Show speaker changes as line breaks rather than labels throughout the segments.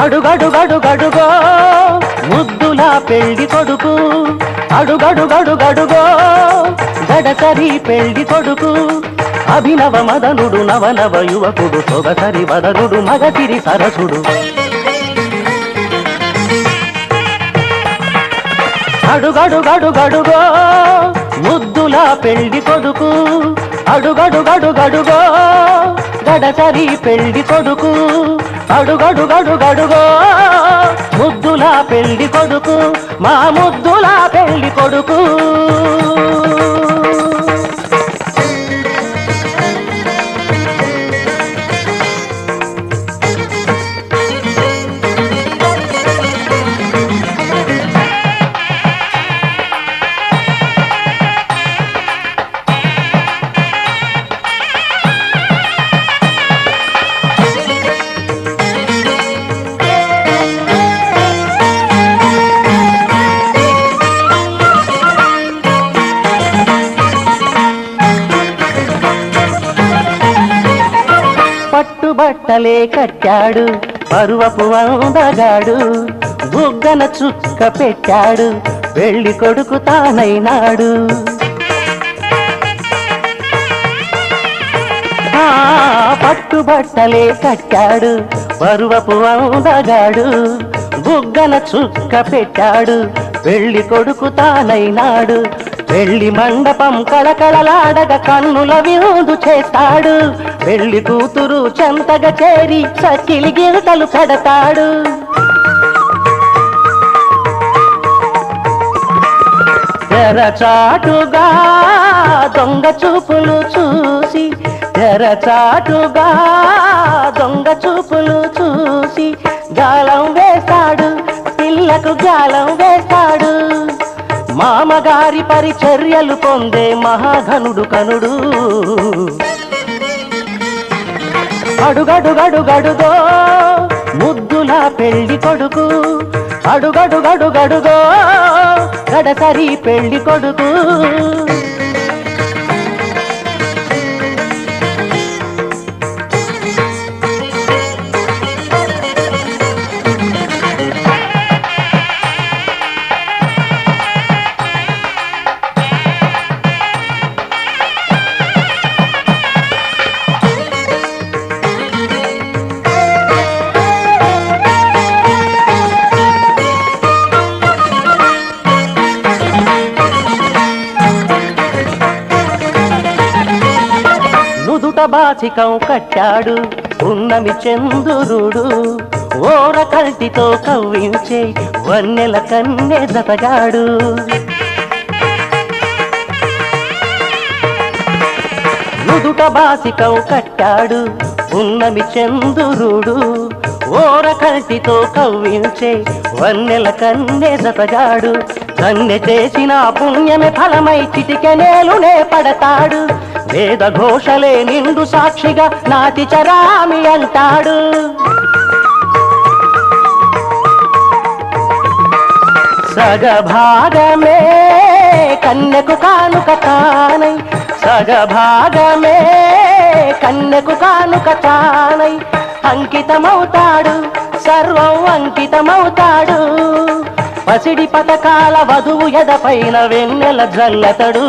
అడుగడుగడుగడుగో ముద్దుల పెళ్లి కొడుకు, అడుగడుగడుగడుగో గడసరి పెళ్లి కొడుకు, అభినవ మదనుడు నవనవ యువకుడు, సొగసరి వదనుడు మగసిరి సరసుడు. అడుగడుగడుగడుగో ముద్దుల పెళ్లి కొడుకు, అడుగడుగడుగడుగో గడసరి పెళ్లి కొడుకు, అడుగడుగడుగడుగో ముద్దుల పెళ్లి కొడుకు, మా ముద్దుల పెళ్లి కొడుకు. పట్టుబట్టలే కట్టాడు పరువపు అందగాడు, బుగ్గన చుక్క పెట్టాడు పెళ్లి కొడుకు తానైనాడు. పట్టుబట్టలే కట్టాడు పరువపు అందగాడు, బుగ్గన చుక్క పెట్టాడు పెళ్లి కొడుకు తానైనాడు. పెళ్లి మండపం కళకళలాడగ కన్నుల విందు చేస్తాడు, పెళ్లి కూతురు చెంతగా చేరి సకిలి గిరతలు కడతాడు. తెరచాటుగా దొంగ చూపులు చూసి, తెరచాటుగా దొంగ చూపులు చూసి గాలం వేస్తాడు, పిల్లకు గాలం వేస్తాడు. మామగారి పరిచర్యలు పొందే మహాఘనుడు కనుడు. అడుగడుగడుగడుగో ముద్దుల పెళ్లి కొడుకు, అడుగడుగడుగడుగో గడసరి పెళ్లి కొడుకు. బాచికం కట్టాడు ఉన్నమి చందురుడు, ఓర కల్టితో కవ్వించే వన్నెల కన్నె జతగాడు. నుదుట బాసికం కట్టాడు ఉన్నమి చందురుడు, ఓర కల్టితో కవ్వించే వన్నెల కన్నె జతగాడు. కన్నె చేసిన పుణ్యమే ఫలమై చిటికెనేలునే పడతాడు, వేద ఘోషలే నిండు సాక్షిగా నాటి చరామి అంటాడు. సగభాగమే కన్నెకు కానుక తానై, సగభాగమే కన్నెకు కానుక తానై అంకితమవుతాడు, సర్వం అంకితమవుతాడు. పసిడి పతకాల వధువు ఎదపైన వెన్నెల జల్లతడు.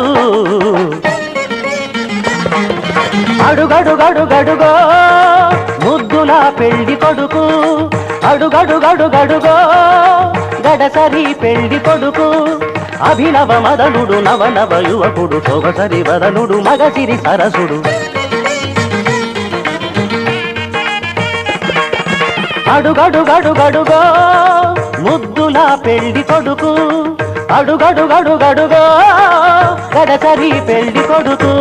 అడుగడుగడుగడుగో ముద్దుల పెళ్లి కొడుకు, అడుగడుగడుగడుగో గడసరి పెళ్లి కొడుకు, అభినవ మదనుడు నవనవ యువకుడు, సొగసరి వదనుడు మగసిరి సరసుడు. అడుగడుగడుగడుగో ముద్దుల పెళ్లి కొడుకు, అడుగడుగడుగడుగో గడసరి పెళ్లి కొడుకు.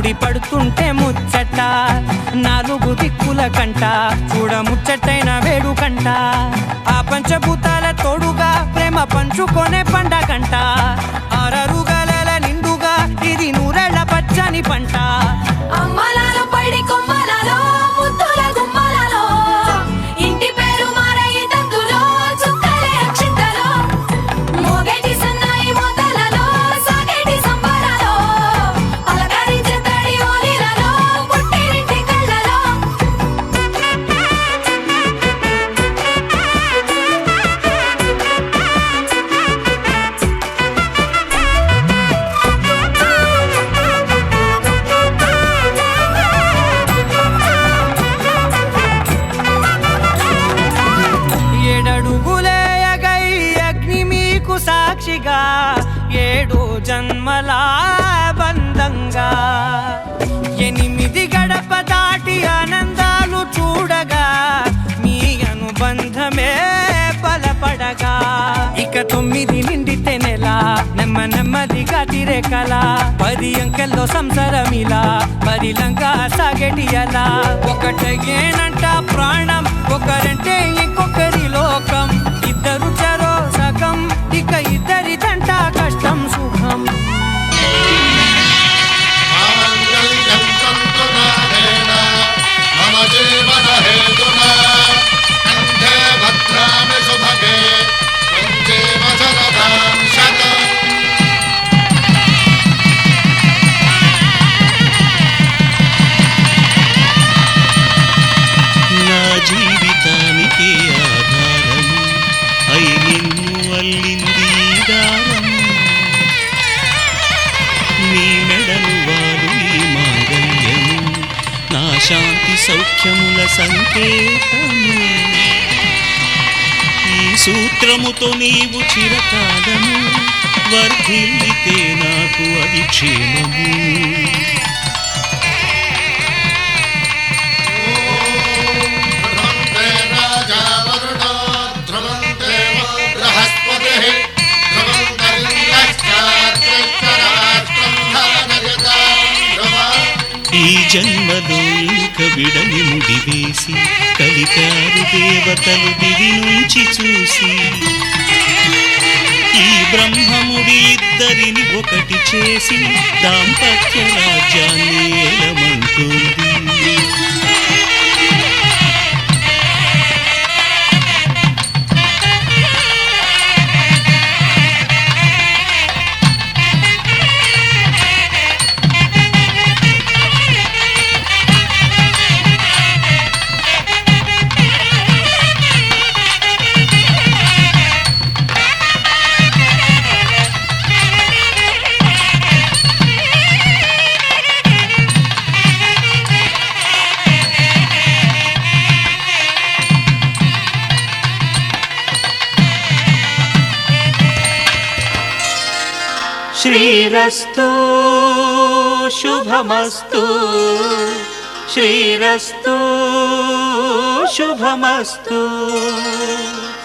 ముడి పడుతుంటే ముచ్చట నాలుగు దిక్కుల కంట చూడ ముచ్చటైన వేడుకంట ఆ పంచభూతాల తోడుగా ప్రేమ పంచుకొనే పండగంట ఆరరుగల నిండుగా ఇది నూరెళ్ళ పచ్చని పంట
అమ్మలాలో పడి కొమ్మలలో ముద్దుల గుమ్మలలో ఇంటి పేరు మారయి తందులో చుక్కలే అక్షింతలో మోగేటి సన్నాయి మోతలలో సాగేటి సంబరాలో పలకరించే తడి ఓలిలలో పుట్టినింటి కళ్ళలో
ఏడడుగులేయగై అగ్ని మీకు సాక్షిగా 7 జన్మల బంధంగా 8 గడప దాటి ఆనందాలు చూడగా మీ అనుబంధమే బలపడగా ఇక 9 నిండితే నెల నెమ్మదిగా తిరే కల 10 అంకెల్లో సంసారమిలా పరిలంగా సాగేటి అలా ఒకటేనంట ప్రాణం ఒకరంటే ఇంకొకరి లోకం ఇద్దరు చరో సగం ఇక ఇద్దరిదంట కష్టం సుఖం
నా జీవితానికి ఆధారము అయి నిన్ను అల్లింది దారం నీ మెడలు వాడు ఈ మాంగళ్యము నా శాంతి సౌఖ్యముల సంకేతము ఈ సూత్రముతో నీవు చిరకాలము వర్ధిల్లితే నాకు అది క్షేమము ఈ జన్మలో ఇంక విడని ముడివేసి కలిపారు దేవతలు దివి నుంచి చూసి ఈ బ్రహ్మముడి ఇద్దరిని ఒకటి చేసి దాంపత్య రాజ్యాన్ని ఏలమంటుంది శ్రీరస్తు శుభమస్తు శ్రీరస్తు శుభమస్తు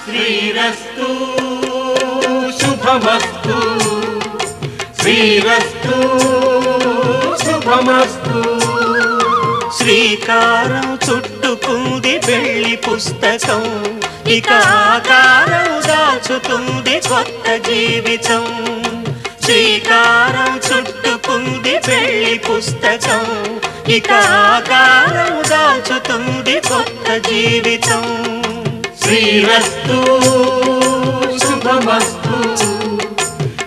శ్రీరస్తు శుభమస్తు శ్రీరస్తు శుభమస్తు
శ్రీకారం చుట్టుకుంది వెళ్లి పుస్తకం ఇక ఆకారం దాచుతుంది కొత్త జీవితం శ్రీకారం చుట్టుకుంది వెళ్లి పుస్తకం ఇక ఆకారం దాచుతుంది కొత్త జీవితం
శ్రీరస్తు శుభమస్తు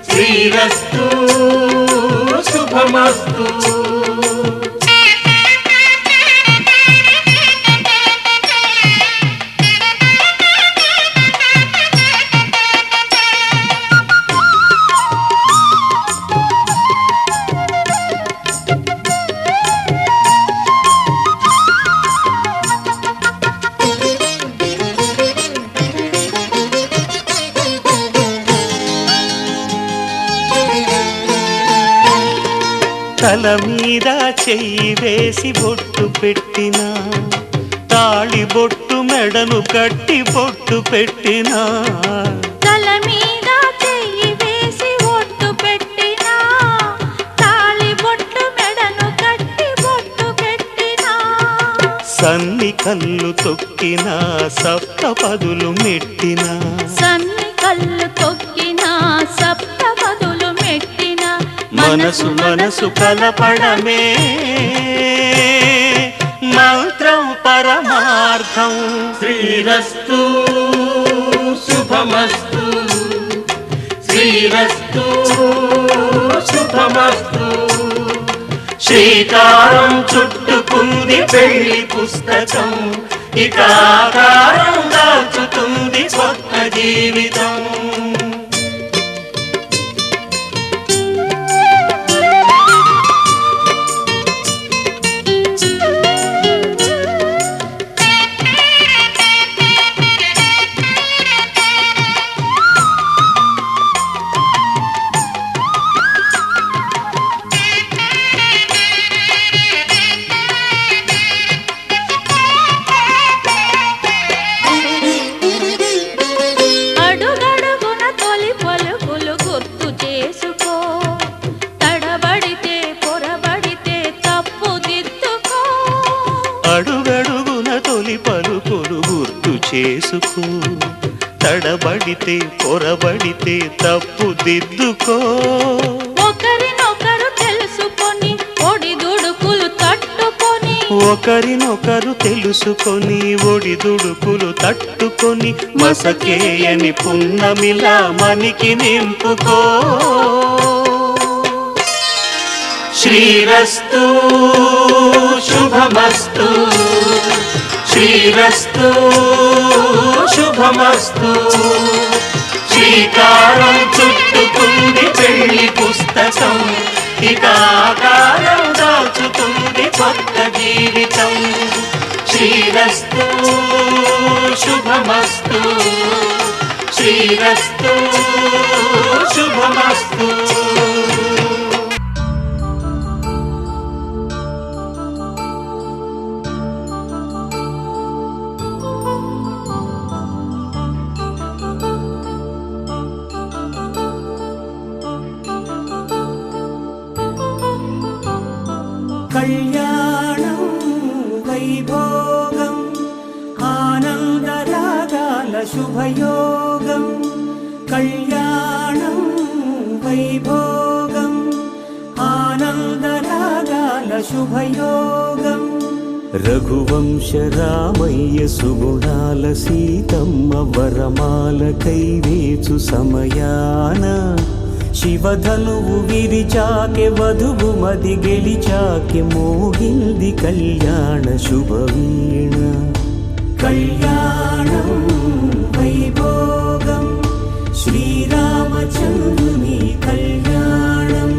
శ్రీరస్తు శుభమస్తు
తల మీద చెయ్యి వేసి బొట్టు పెట్టినా తాళి బొట్టు మెడను కట్టి బొట్టు పెట్టినా
తల మీద చెయ్యి వేసి ఒట్టు పెట్టినా తాళి బొట్టు మెడను కట్టి
సన్ని కళ్ళు తొక్కిన సప్తపదులు మెట్టిన
సన్ని కళ్ళు తొక్కిన సప్తపదులు మెట్టిన
మనసు మనసు కలపడమే మంత్రం పరమార్థం. శ్రీరస్తు శుభమస్తు శ్రీరస్తు శుభమస్తు. శ్రీకారం చుట్టుకుంది పెళ్లి పుస్తకం, ఇక ఆకారం దాచుతుంది కొత్త జీవితం.
అడుగడుగున తొలి పలుకులు గుర్తు చేసుకో, తడబడితే పొరబడితే తప్పు దిద్దుకో.
అడుగడుగున తొలి పలుకులు గుర్తు చేసుకో, తడబడితే పొరబడితే తప్పు దిద్దుకో.
ఒకరినొకరు తెలుసుకొని ఒడిదుడుకులు తట్టుకొని,
ఒకరినొకరు తెలుసుకొని ఒడిదుడుకులు తట్టుకొని మసకేయని పున్నమిలా మనికి నింపుకో. శ్రీరస్తు శుభమస్తు శ్రీరస్తు శుభమస్తు. శ్రీకారం చుట్టుకుంది పెళ్లి పుస్తకం, ఇక ఆకారం దాచుతుంది కొత్త జీవితం. శ్రీరస్తు శుభమస్తు శ్రీరస్తు శుభమస్తు.
కళ్యాణం వైభోగం ఆనందరాగాల శుభయోగం. కళ్యాణం వైభోగం ఆనందరాగాల శుభయోగం.
రఘువంశ రామయ్య సుగుణాల సీతమ్మ వరమాల కైవేచు సమయాన శివధనువు విరిచాకె వధువు మది గెలిచాకె మోగింది కళ్యాణ శుభవీణ.
కళ్యాణం వైభోగం శ్రీరామచంద్రుని కళ్యాణం.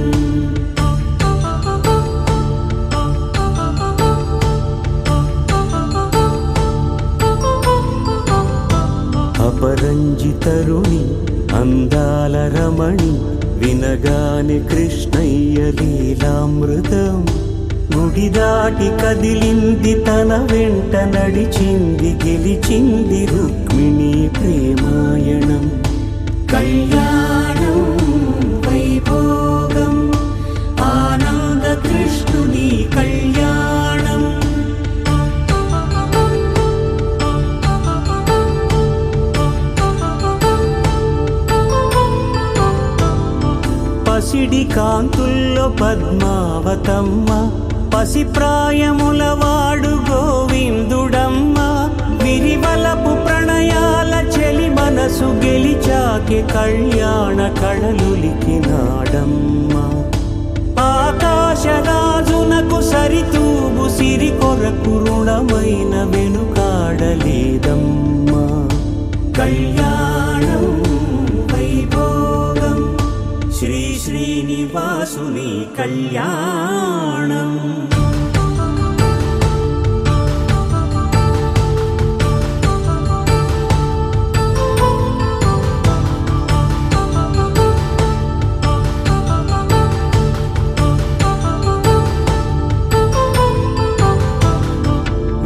అపరంజి తరుణి అందాల రమణి వినగాని కృష్ణయ్య లీలామృతం. గుడి దాటి కదిలింది తన వెంట నడిచింది గెలిచింది రుక్మిణి ప్రేమాయణం.
కళ్యాణం వైభోగం ఆనంద కృష్ణుని కళ్యాణం.
పసిడి కాంతుల్లో పద్మావతమ్మ, పసిప్రాయముల వాడు గోవిందుడమ్మ. విరివలపు ప్రణయాల చెలి మనసు గెలిచాకే కళ్యాణ కళలులికినాడమ్మ. ఆకాశరాజునకు సరితూగు సిరి కొరకు రుణమైన వెనుకాడలేదమ్మా.
కళ్యాణం వైభోగం శ్రీ శ్రీనివాసుని కళ్యాణం.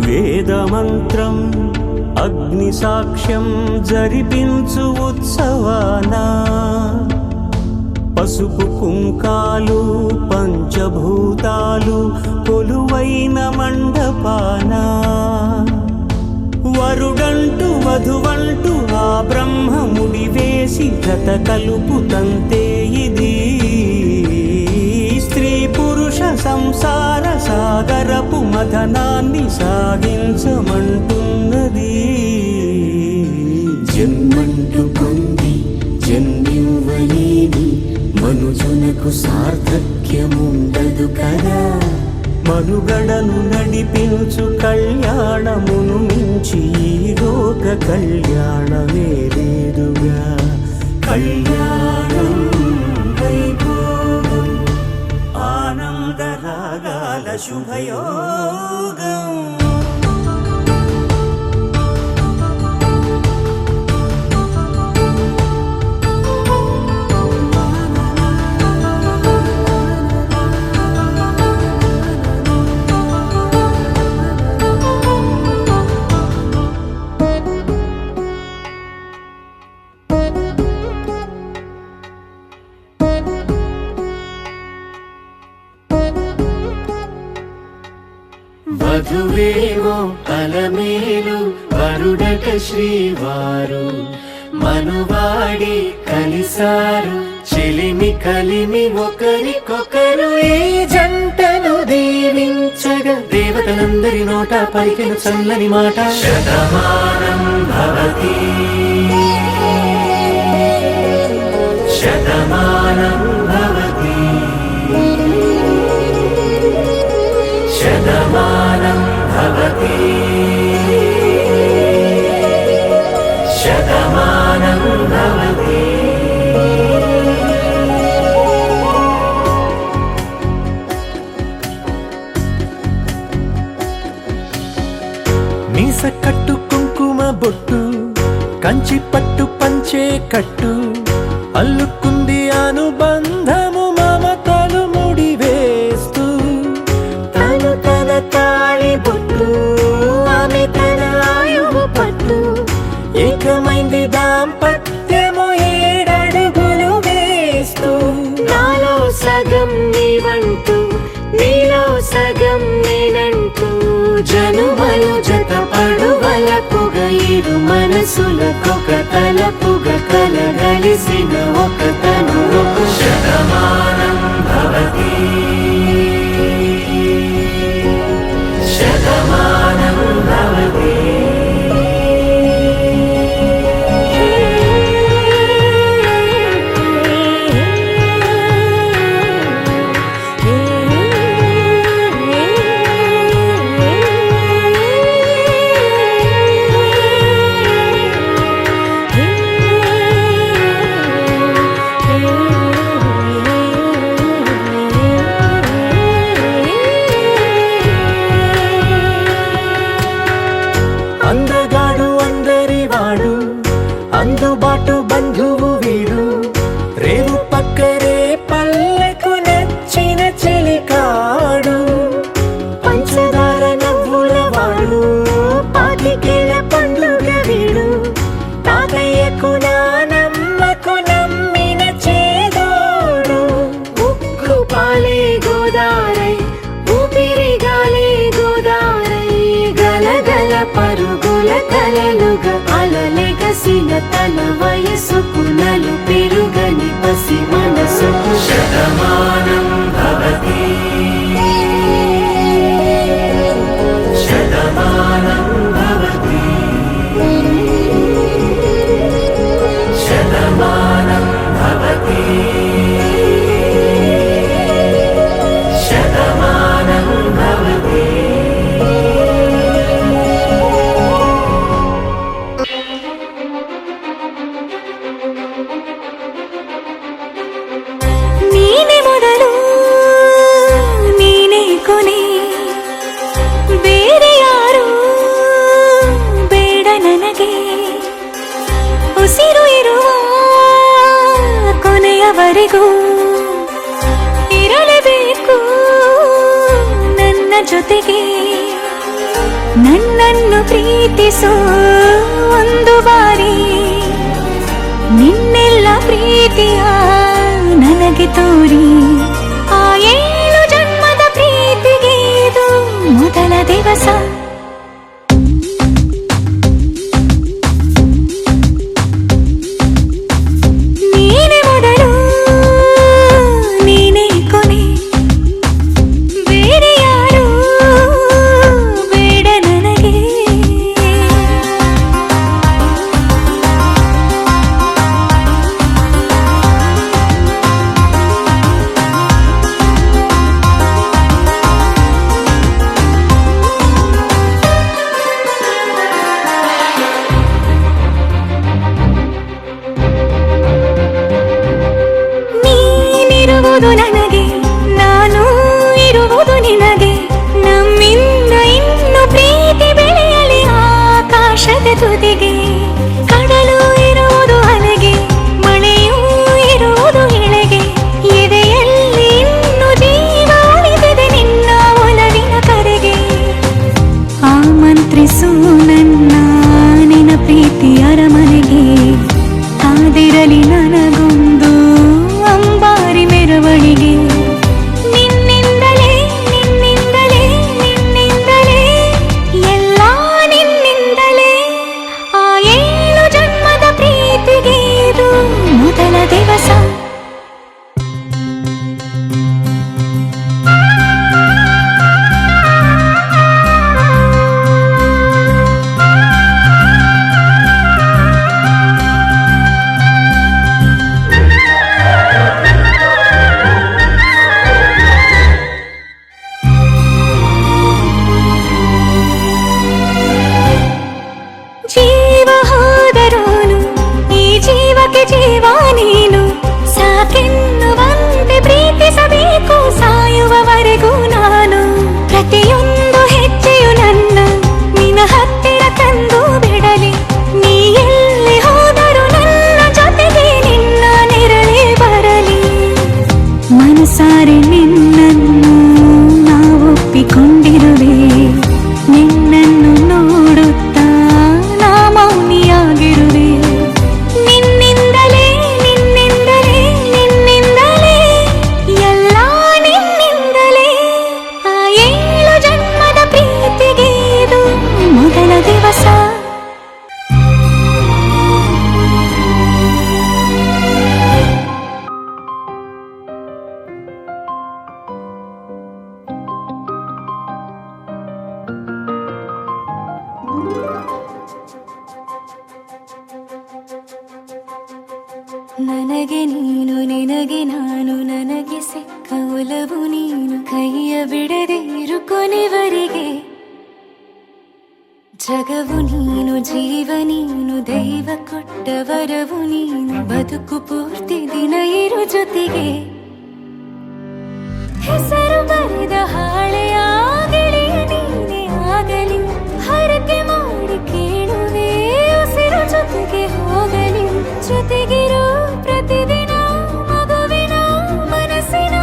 వేదమంత్రం అగ్ని సాక్ష్యం జరిపించు ఉత్సవాన పసుపు కుంకాలు పంచభూతాలు కొలువైన మండపాన వరుడంటూ వధువంటూ ఆ బ్రహ్మముడి వేసి జత కలుపుతంతే ఇది స్త్రీ పురుష సంసార సాగరపు మథనాన్ని సాగించమంటున్నది.
జన్మంటూ పొంది జన్మివ్వలేని మనుజునకు సార్థక్యముండదు కదా.
మనుగడను నడిపించు కళ్యాణమును మించి ఈ లోక కళ్యాణమే లేదుగా.
కళ్యాణం వైభోగం
ఆనందరాగాల శుభయోగం.
వధువేవో అలమేలు వరుడట శ్రీవారు మనువాడి కలిసారు చెలిమి కలిమి ఒకరికొకరు ఈ జంటను దీవించగా దేవతలందరి నోట పలికిన చల్లని మాట శతమానం భవతి శతమానం భవతి శతమానం భవతి శతమానం భవతి.
మీస కట్టు కుంకుమ బొట్టు కంచి పట్టు పంచే కట్టు అల్లుకుంది అనుబంధము మమతలు ముడి వేస్తూ
తను తన తాళి బొట్టు ఆమె తన ఆయువు పట్టు
ఏకమైంది దాంపత్యము 7 అడుగులు వేస్తూ
నాలో సగం నీవంటూ నీలో సగం నేనంటూ జనుమలు జత పడువలపుగ ఇరు మనసులకొక తలపుగ కలగలిసిన ఒక తను శతమానం భవతి శతమానం భవతి.
అందగాడు అందరివాడు అందుబాటు బంధువు వీడు రేవు పక్కరే పల్లెకు నచ్చిన చెలికాడు
పంచదార నవ్వుల వాడు పాతికేల పండుగ వీడు తాతయ్యకు నానమ్మకు నమ్మిన చేదోడు ఉక్కు పాలే గోదారై ఊపిరి గాలే గోదారై గలగల పరుగుల కలలుగా అలలెగసిన తన వయసుకు నలు పెరుగని పసి మనసుకు
శతమానం భవతి శతమానం భవతి శతమానం భవతి శతమానం భవతి.
ನೀನೆ ಮೊದಲು ನೀನೆ ಕೊನೆ ಬೇರೆ ಯಾರು ಬೇಡ ನನಗೆ ಉಸಿರು ಇರುವ ಕೊನೆಯವರೆಗೂ ಇರಲೇಬೇಕು ನನ್ನ ಜೊತೆಗೆ ನನ್ನನ್ನು ಪ್ರೀತಿಸೋ ಒಂದು ಬಾರಿ ನಿನ್ನೆಲ್ಲ ಪ್ರೀತಿಯ ನನಗೆ ತೋರಿ ಆ 7 ಜನ್ಮದ ಪ್ರೀತಿಗೆ ಇದು ಮೊದಲ ದಿವಸ. ನೀನೇ ಮೊದಲು ನೀನೇ ಕೊನೆ, ಬೇರೆ ಯಾರು ಬೇಡ ನನಗೆ. ನೀನಿರುವುದು ನನಗೆ, ನಾನು ಇರುವುದು ನಿನಗೆ. ನಮ್ಮಿಂದ ಇನ್ನು ಪ್ರೀತಿ ಬೆಳೆಯಲಿ ಆಕಾಶದ ತುದಿಗೆ. ಕಡಲು ಇರುವುದು ಅಲೆಗೆ, ಮಳೆಯೂ ಇರುವುದು ಎಳೆಗೆ. ಎದೆಯಲ್ಲಿ ಇನ್ನು ಜೀವ ಉಳಿದಿದೆ ನಿನ್ನ ಒಲವಿನ ಕರೆಗೆ. ಆಮಂತ್ರಿಸು ನನ್ನ ನಿನ್ನ ಪ್ರೀತಿ ಅರಮನೆಗೆ. ಕಾದಿರಲಿ ನನಗೊಂದು ಅಂಬಾರಿ ಮೆರವಣಿಗೆ. ನಿನ್ನಿಂದಲೇ ನಿನ್ನಿಂದಲೇ ನಿನ್ನಿಂದಲೇ ಎಲ್ಲ ನಿನ್ನಿಂದಲೇ ಆ 7 ಜನ್ಮದ ಪ್ರೀತಿಗೆ ಇದು ಮೊದಲ ದಿವಸ. ಜೀವ ಹೋದರೋನು ಈ ಜೀವಕ್ಕೆ ಜೀವ ನೀನು. ಸಾಕೆನ್ನುವಂತೆ ಪ್ರೀತಿಸಬೇಕು ಸಾಯುವವರೆಗೂ ನಾನು. ಪ್ರತಿಯೊಂದು ಹೆಜ್ಜೆಯು ನನ್ನ ನಿನ್ನ ಹತ್ತಿರ ತಂದು ಬಿಡಲಿ. ನೀ ಎಲ್ಲಿ ಹೋದರೂ ನನ್ನ ಜೊತೆಗೆ ನಿನ್ನ ನೆರಳೇ ಬರಲಿ. ಮನಸಾರೆ ನಿನ್ನನ್ನು ನಾ ಒಪ್ಪಿಕೊಂಡಿರುವೆ. ನಿನ್ನನ್ನು ನೋಡುತ್ತಾ ನಾ ಮೌನಿಯಾಗಿರುವೆ. ನಿನ್ನಿಂದಲೇ ನಿನ್ನಿಂದಲೇ ನಿನ್ನಿಂದಲೇ ಎಲ್ಲ ನಿನ್ನಿಂದಲೇ ಆ 7 ಜನ್ಮದ ಪ್ರೀತಿಗೆ ಇದು ಮೊದಲ ದಿವಸ. ನನಗೆ ನೀನು ನಿನಗೆ ನಾನು, ನನಗೆ ಸಿಕ್ಕ ಒಲವು ನೀನು. ಕೈಯ ಬಿಡದೆ ಇರು ಕೊನೆವರೆಗೆ. ಜಗವು ನೀನು, ಜೀವ ನೀನು, ದೈವ ಕೊಟ್ಟ ವರವು ನೀನು. ಬದುಕು ಪೂರ್ತಿ ದಿನ ಇರು ಜೊತೆಗೆ. ಹೆಸರು ಬರೆದ ಹಾಳೆಯಾಗಲಿ ನೀನೇ ಆಗಲಿ. ಹರಕೆ ಮಾಡಿ ಕೇಳುವೆ ಉಸಿರು ಜೊತೆಗೆ ಹೋಗಲಿ. ಜೊತೆಗಿರೋ ಪ್ರತಿದಿನ ಮಗುವಿನ ಮನಸ್ಸಿನ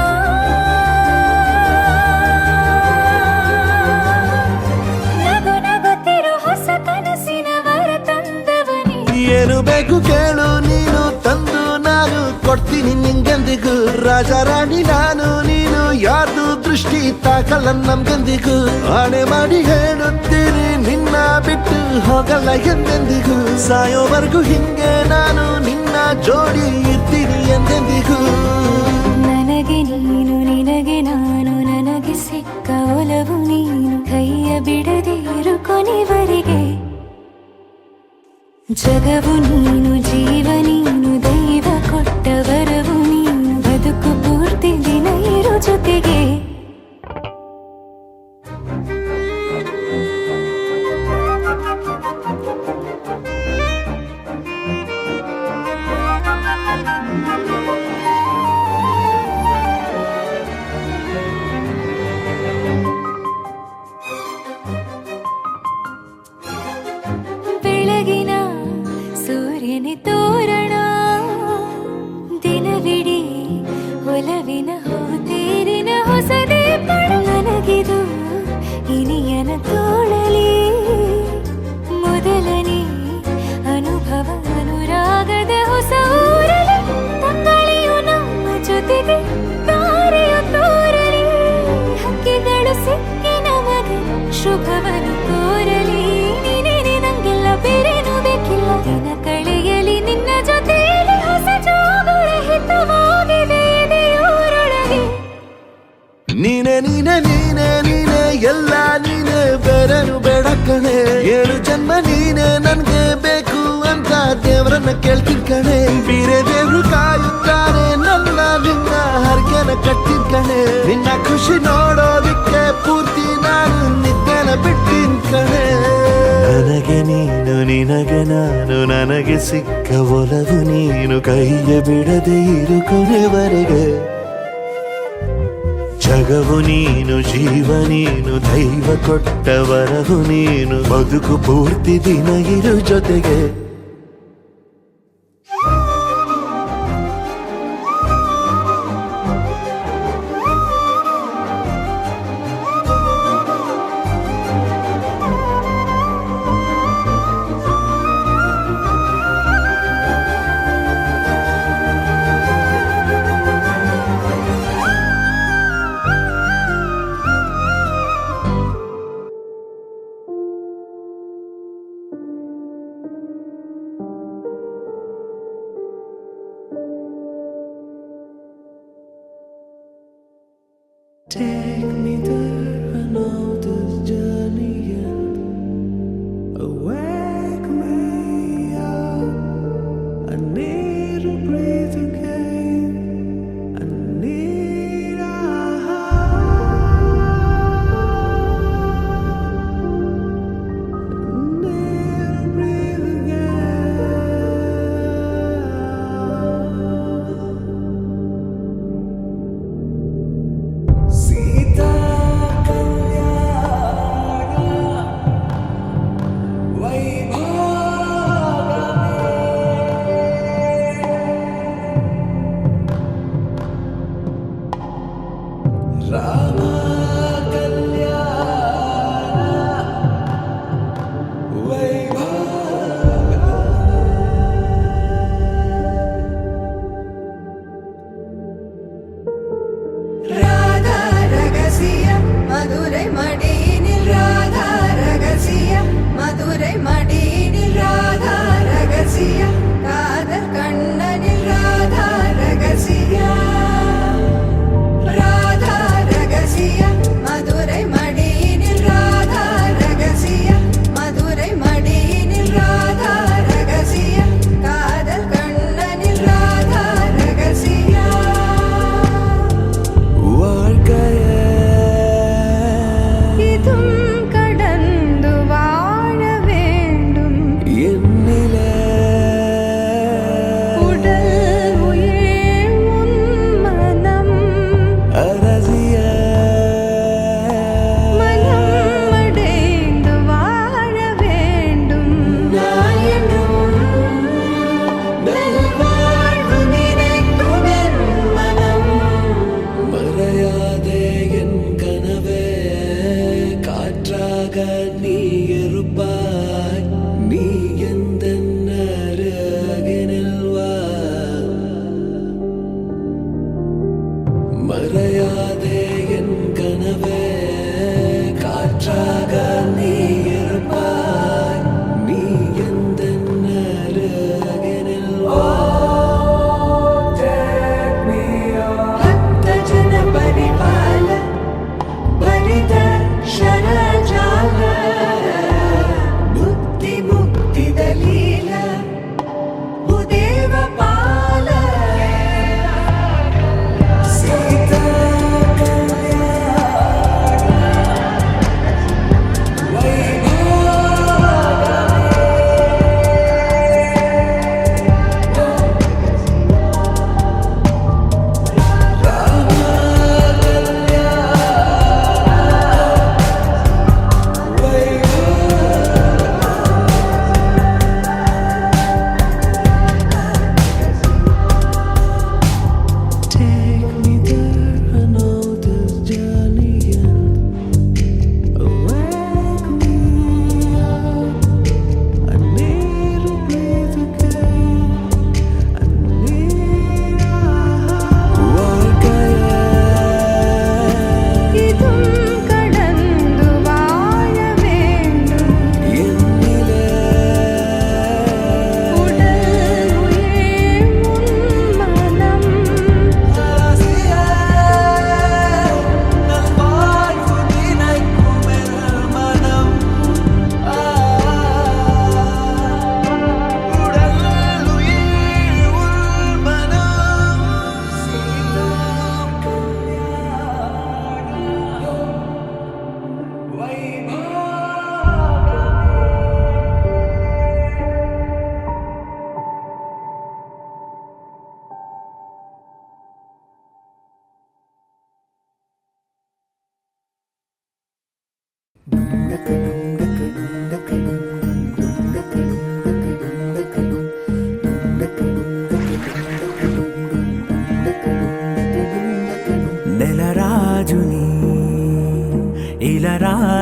ನಗು ನಗುತ್ತಿರೋ ಹೊಸ ಕನಸಿನ ವರ ತಂದವನೇ.
ಏನು ಬೇಕು ಕೇಳು ನೀನು ತಂದು ನಾನು ಕೊಡ್ತೀನಿ ನಿಂಗೆಂದಿಗೂ. ರಾಜ ರಾಣಿ ನಾನು ನೀನು ಯಾರ್ದು ದೃಷ್ಟಿ ತಾಕಲ್ಲ ನಮ್ಗೆಂದಿಗೂ. ಆಣೆ ಮಾಡಿ ಹೇಳುತ್ತೀನಿ ನಿನ್ನ ಬಿಟ್ಟು ಹೋಗಲ್ಲ ಎಂದೆಂದಿಗೂ. ಸಾಯೋವರೆಗೂ ಹಿಂಗೆ ನಾನು ನಿನ್ನ ಜೋಡಿ ಇರ್ತೀನಿ ಎಂದೆಂದಿಗೂ.
ನನಗೆ ನೀನು ನಿನಗೆ ನಾನು, ನನಗೆ ಸಿಕ್ಕ ಒಲವು ನೀನು. ಕೈಯ ಬಿಡದೆ ಇರು ಕೊನೆವರೆಗೆ. ಜಗವು ನೀನು, ಜೀವ ನೀನು, ದೈವ ಕೊಟ್ಟ ವರವು ನೀನು. ಬದುಕು ಪೂರ್ತಿ ದಿನ ಇರು ಜೊತೆಗೆ. ಬೆಳಗಿನ ಸೂರ್ಯನೇ ತೋರಣ
ಬೇಡ ಕಣೆ 7 ಜನ್ಮ ನೀನೇ ನನ್ಗೆ ಬೇಕು ಅಂತ ದೇವರನ್ನ ಕೇಳ್ತೀನಿ ಕಣೆ ಬೇರೆ ದೇವ್ರು ಕಾಯುತ್ತಾರೆ ನನ್ನ ನಿನ್ನ ಹರಕೆನ ಕಟ್ಟಿನ್ ಕಣೆ ನಿನ್ನ ಖುಷಿ ನೋಡೋದಿಕ್ಕೆ ಪೂರ್ತಿ ನಾನು ನಿದ್ದೆನ ಬಿಟ್ಟಿನ್ ಕಣೆ ನನಗೆ ನೀನು ನಿನಗೆ ನಾನು ನನಗೆ ಸಿಕ್ಕ ಒಲವು ನೀನು ಕೈಯ ಬಿಡದೆ ಇರು ಕೊನೆವರೆಗೆ ಜಗವು ನೀನು ಜೀವ ನೀನು ದೈವ ಕೊಟ್ಟ ವರವು ನೀನು ಬದುಕು ಪೂರ್ತಿ ದಿನ ಇರು ಜೊತೆಗೆ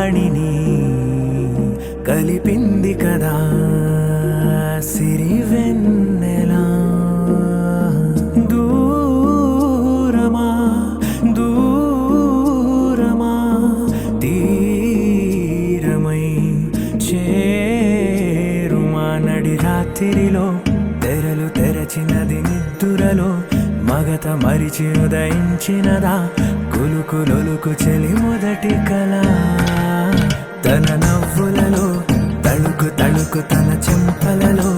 వాణిని కలిపింది కదా సిరి వెన్నెలా దూరమా దూరమా తీరమై చేరుమా నడి రాత్రిలో తెరలు తెరచినది నిద్దురలో మగత మరిచి ఉదయించినదా కులుకులొలుకు చెలి మొదటి కళ తన నవ్వులలో తళుకు తళుకు తన చెంపలలో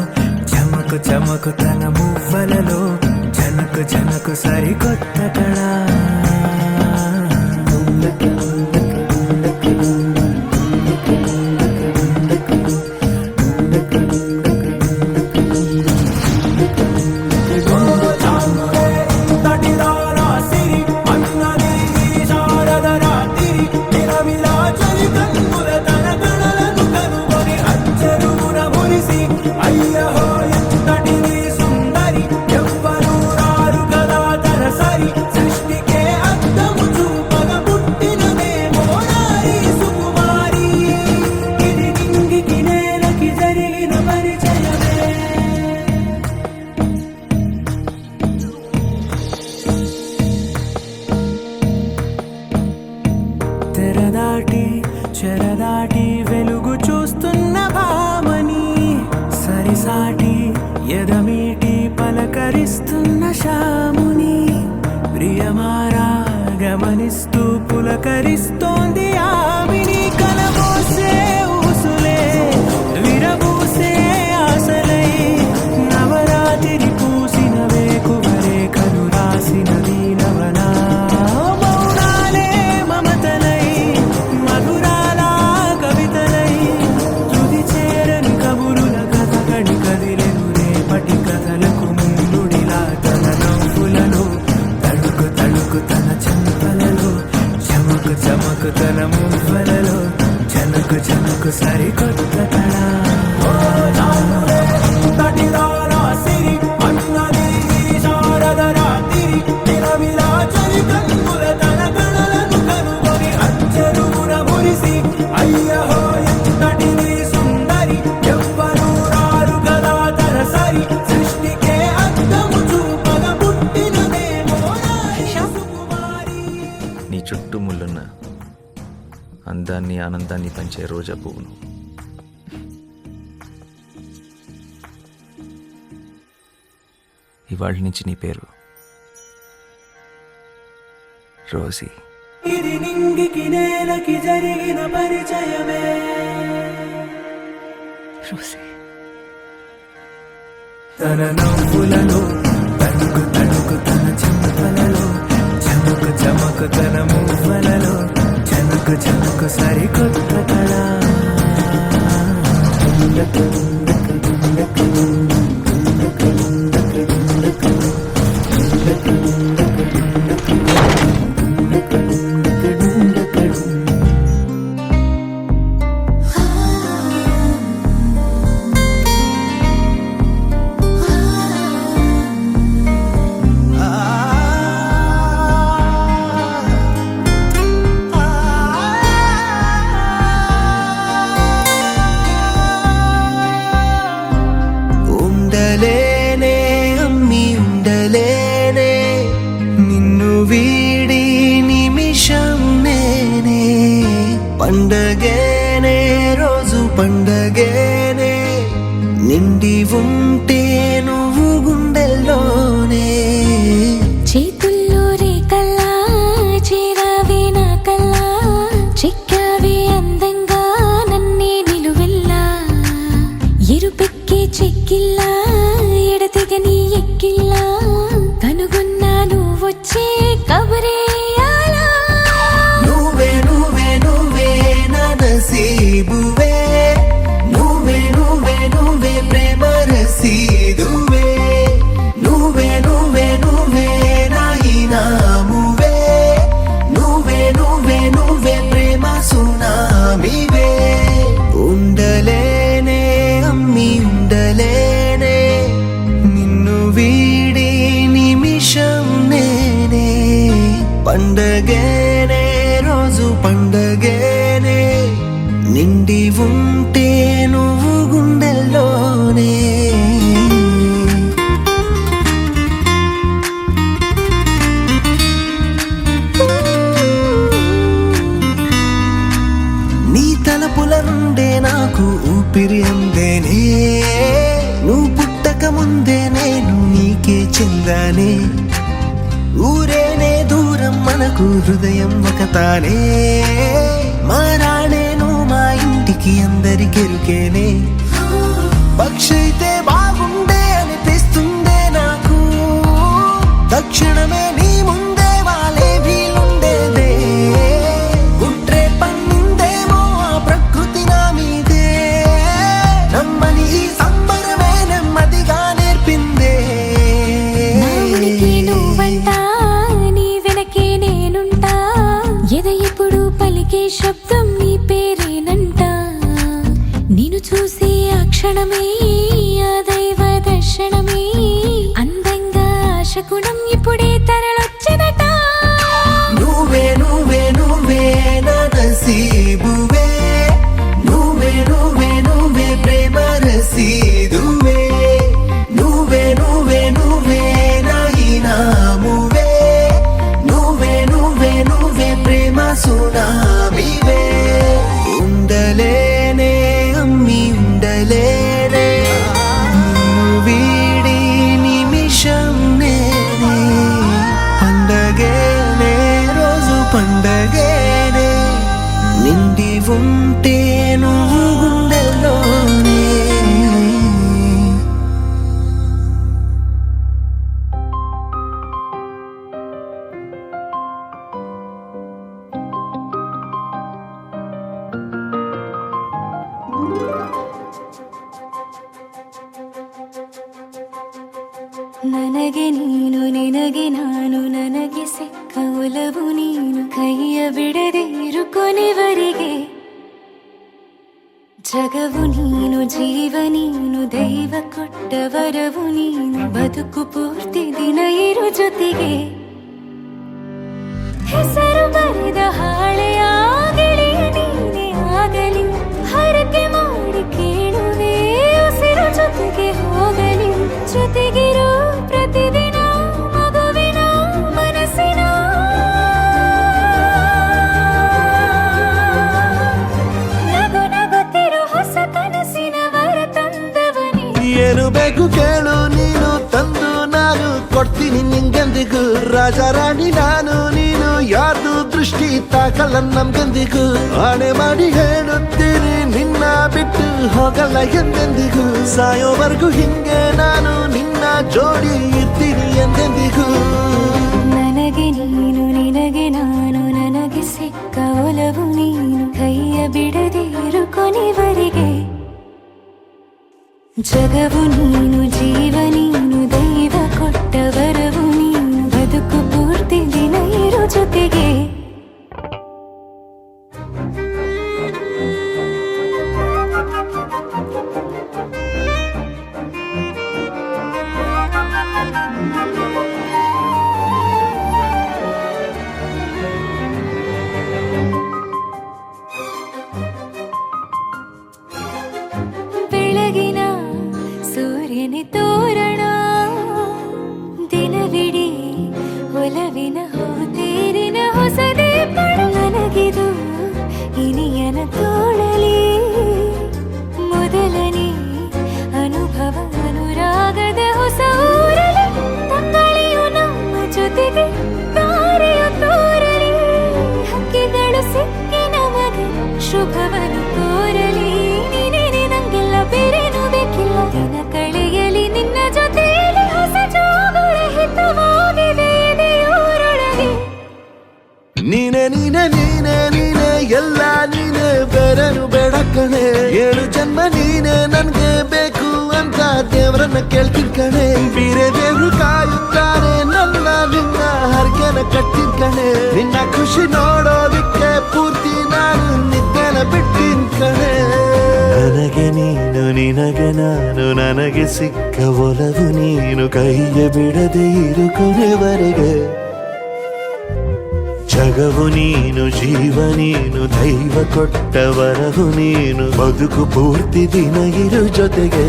చమకు చమకు తన మువ్వలలో జనకు జనకు సరికొత్త కళ తెరదాటి చెరదాటి వెలుగు చూస్తున్న భామని సరిసాటి ఎదమీటి పలకరిస్తున్న శాముని ప్రియమారా గమనిస్తూ పులకరిస్తోంది ఆవిని కలబోసే ఊసులే విరబూసే ఆశలై నవరాత్రి పూసిన వేకువరే కను రాసిన దీనవనా మౌనాలే మమతలై మధురాల కవితలై తుది చేరని కబురుల కథ గడి కదిలెను రేపటి కథలకు ముందుడిలా తన నవ్వులలో తళుకు తళుకు తన చెంపలలో చమకు చమకు తన మువ్వలలో జనకు జనకు సరికొత్త కళ
నీ చుట్టూ ముళ్ళున్న అందాన్ని ఆనందాన్ని పంచే రోజా పువ్వును ఇవాళ నుంచి నీ పేరు రోజీ.
ఇది నింగికి నేలకి జరిగిన పరిచయమే
రోజీ.
తన నవ్వులలో తణుకు తణుకు తన చెంపలలో చమకు చమకు తన మువ్వలలో జనకు జనకు సరికొత్త కళ
ఉండలేనే అమ్మి ఉండలేనే నిన్ను వీడి నిమిషం నేనే పండగేనే రోజు పండగేనే నిండి ఉంటే నువ్వు గుండెల్లోనే
చేతుల్లో రేకల్లా చేరావే నా కల్లా చిక్కావే అందంగా నన్నే నిలువెల్లా ఎరుపెక్కే చెక్కిల్లా ఎడతెగని ఎక్కిల్లా కనుగొన్నా నువ్వొచ్చే కబరేయాలా
నువ్వే నువ్వే నువ్వే నా నసీబువే నువ్వే నువ్వే నువ్వే ప్రేమ రసీదువే నువ్వే నువ్వే నువ్వే నా ఇనామువే నువ్వే నువ్వే నువ్వే ప్రేమ సునామీవే ఉండలేనే అమ్మి ఉండలేనే నిన్ను వీడి నిమిషం నేనే పండగేనే రోజు పండగేనే
చెందానే ఊరేనే దూరం మనకు హృదయం ఒకతానే మారాణేను మా ఇంటికి అందరికెరుకేనే పక్షైతే బాగుండే అనిపిస్తుందే నాకు తక్షణమే నీ ముందే వాలే వీలుండేదే కుట్రే పన్నిందేమో ఆ ప్రకృతి నా మీదే నమ్మని ఈ సంబరమే నెమ్మదిగా నేర్పిందే
నానికి నువ్వంట నీ వెనకే నేనుంటా ఎద ఎప్పుడు పలికే శబ్దం నీ పేరేనంట నిన్ను చూసి ఆ క్షణమే ఆ దైవ దర్శనమే అందంగా ఆశకుణం ఇప్పుడే తరలొచ్చినట
నువ్వే నువ్వే నువ్వే నా నసీబువే నువ్వే నువ్వే నువ్వే ప్రేమ రసీదువే నువ్వే నువ్వే నువ్వే నా ఇనామువే నువ్వే నువ్వే నువ్వే ప్రేమ సునామీవే ఉండలేనే అమ్మి ఉండలేనే నిన్ను వీడి నిమిషం నేనే పండగేనే రోజు పండగేనే నిండి ఉంటే నువ్వు గుండెల్లోనే
ನನಗೆ ನೀನು ನಿನಗೆ ನಾನು ನನಗೆ ಸಿಕ್ಕ ಒಲವು ನೀನು ಕೈಯ ಬಿಡದೆ ಇರು ಕೊನೆವರೆಗೆ ಜಗವು ನೀನು ಜೀವ ನೀನು ದೈವ ಕೊಟ್ಟ ವರವು ನೀನು ಬದುಕು ಪೂರ್ತಿ ದಿನ ಇರು ಜೊತೆಗೆ ಹೆಸರು ಬರೆದ ಹಾಳೆಯ ಗೆಳೆಯ ನೀನೇ ಆಗಲಿ ಹರಕೆ ಮಾಡಿ ಕೇಳುವೆ ಉಸಿರು ಜೊತೆಗೆ ಹೋಗಲಿ ಜೊತೆಗಿರೋ ಪ್ರತಿದಿನ ಮಗುವಿನ ಮನಸ್ಸಿನ ನಗು ನಗುತ್ತಿರೋ ಹೊಸ ಕನಸಿನ ವರ ತಂದವನೇ
ಏನು ಬೇಕು ಕೇಳು ನೀನು ತಂದು ನಾನು ಕೊಡ್ತೀನಿ ನಿಂಗೆಂದಿಗೂ ರಾಜ ರಾಣಿ ನಾನು ನೀನು ಯಾರ್ದು ದೃಷ್ಟಿ ತಾಕಲ್ಲ ನಮ್ಗೆಂದಿಗೂ ಆಣೆ ಮಾಡಿ ಹೇಳುತ್ತೀನಿ ನಿನ್ನ ಬಿಟ್ಟು ಹೋಗಲ್ಲ ಎಂದೆಂದಿಗೂ ಸಾಯೋವರೆಗೂ ಹಿಂಗೆ ನಾನು ನಿನ್ನ ಜೋಡಿ ಇರ್ತೀನಿ ಎಂದೆಂದಿಗೂ
ನನಗೆ ನೀನು ನಿನಗೆ ನಾನು ನನಗೆ ಸಿಕ್ಕ ಒಲವು ನೀನು ಕೈಯ ಬಿಡದೆ ಇರು ಕೊನೆವರೆಗೆ ಜಗವು ನೀನು ಜೀವ ನೀನು ದೈವ ಕೊಟ್ಟ ವರವು ನೀನು ಬದುಕು ಪೂರ್ತಿ ದಿನ ಇರು ಜೊತೆಗೆ ಬೆಳಗಿನ ಸೂರ್ಯನ ತೋರಣ ದಿನವಿಡೀ ಒಲವಿನ ಹೋತೇರಿನ ಹೊಸದೇ ಪಡು ನನಗಿದು ಇನಿಯನ ತೋಳಲಿ ಮೊದಲನೇ ಅನುಭವ ಅನುರಾಗದ ಹೊಸ ಊರಲಿ ತಂಗಳಿಯು ನಮ್ಮ ಜೊತೆಗೆ ತಾರೆಯು ತೋರಲಿ ಹಕ್ಕಿಗಳು ಸಿಕ್ಕಿ ನಮಗೆ ಶುಭವನ್ನು ಕೋರಲಿ ನೀನೇನೆ ನಂಗೆಲ್ಲ ಬೇರೇನು ಬೇಕಿಲ್ಲ ದಿನ ಕಳೆಯಲಿ ನಿನ್ನ ಜೊತೆಯಲ್ಲಿ ಹೊಸ ಜೋಗುಳ ಹಿತವಾಗಿದೆ ಎದೆಯೂರೊಳಗೆ
ನೀನೆ ನೀನೆ ನೀನೆ ನೀನೆ ಎಲ್ಲ ನೀನೆ ಬೇರೆನು ಬೇಡ ಕಣೆ 7 ಜನ್ಮ ನೀನೆ ನನ್ಗೆ ಬೇಕು ಅಂತ ದೇವ್ರನ್ನ ಕೇಳ್ತೀನಿ ಕಣೆ ಬೇರೆ ದೇವ್ರು ಕಾಯುತ್ತಾರೆ ನನ್ನ ನಿನ್ನ ಹರಕೆನ ಕಟ್ಟಿನ ಕಣೆ ನಿನ್ನ ಖುಷಿ ನೋಡೋದಿಕ್ಕೆ ಪೂರ್ತಿ ನಾನು ನಿದ್ದೆನ ಬಿಟ್ಟಿನ ಕಣೆ ನನಗೆ ನೀನು ನಿನಗೆ ನಾನು ನನಗೆ ಸಿಕ್ಕ ಒಲವು ನೀನು ಕೈಯ ಬಿಡದೆ ಇರು ಕೊನೆವರೆಗೆ ಜಗವು ನೀನು ಜೀವ ನೀನು ದೈವ ಕೊಟ್ಟ ವರವು ನೀನು ಬದುಕು ಪೂರ್ತಿ ದಿನ ಇರು ಜೊತೆಗೆ